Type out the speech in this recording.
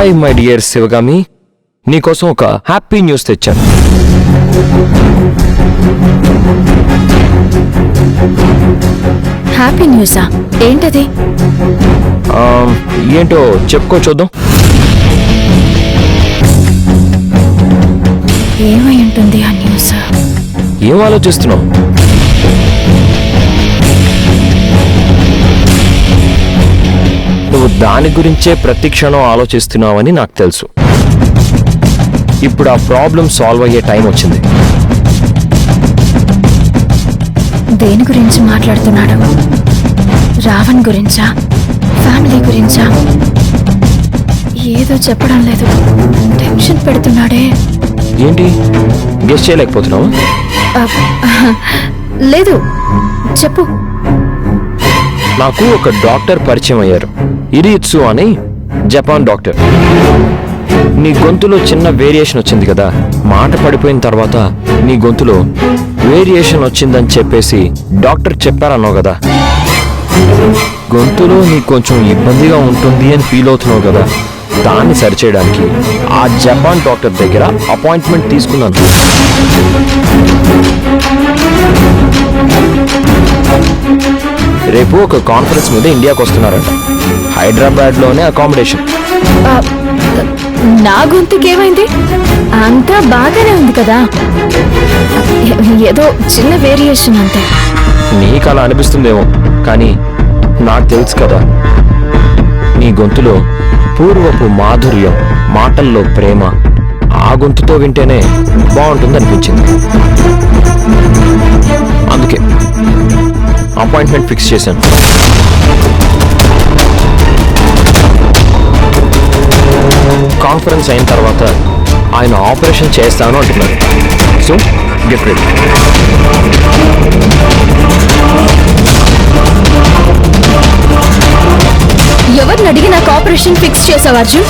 Hi my dear Sivagami, నీకోసం ఒక happy news తెచ్చాను. హ్యాపీ న్యూసా? ఏంటది? ఏంటో చెప్పుకో చూద్దాం. ఏమై ఉంటుంది ఆ న్యూస్? ఏం ఆలోచిస్తున్నావు? నువ్వు దాని గురించే ప్రతి క్షణం ఆలోచిస్తున్నావని నాకు తెలుసు. ఇప్పుడు ఆ ప్రాబ్లం సాల్వ్ అయ్యే టైం వచ్చింది. దేని గురించి మాట్లాడుతున్నాడు? రావణ్ గురించా? ఫ్యామిలీ గురించా? ఏదో చెప్పడం లేదు. టెన్షన్ పెడుతున్నాడే. ఏంటి గెస్ చేయలేకపోతున్నావు? లేదు, చెప్పు. నాకు ఒక డాక్టర్ పరిచయం అయ్యారు, ఇరిత్సు అని, జపాన్ డాక్టర్. నీ గొంతులో చిన్న వేరియేషన్ వచ్చింది కదా, మాట పడిపోయిన తర్వాత నీ గొంతులో వేరియేషన్ వచ్చిందని చెప్పేసి డాక్టర్ చెప్పారన్నావు కదా. గొంతులో నీకు కొంచెం ఇబ్బందిగా ఉంటుంది అని ఫీల్ అవుతున్నావు కదా, దాన్ని సరిచేయడానికి ఆ జపాన్ డాక్టర్ దగ్గర అపాయింట్మెంట్ తీసుకున్నాను. రేపు ఒక కాన్ఫరెన్స్ మీద ఇండియాకి వస్తున్నారంట. హైదరాబాద్లోనే అకామిడేషన్. నా గొంతుకి ఏమైంది? అంతా బాగానే ఉంది కదా. ఏదో చిన్న వేరియేషన్ అంతే. నీకు అలా అనిపిస్తుందేమో, కానీ నాకు తెలుసు కదా, నీ గొంతులో పూర్వపు మాధుర్యం, మాటల్లో ప్రేమ, ఆ గొంతుతో వింటేనే బాగుంటుంది అనిపించింది. అందుకే అపాయింట్మెంట్ ఫిక్స్ చేశాను. కాన్ఫరెన్స్ అయిన తర్వాత ఆయన ఆపరేషన్ చేస్తాను అంటున్నారు. So get ready. ఎవరిని అడిగి నాకు ఆపరేషన్ ఫిక్స్ చేసావు అర్జున్?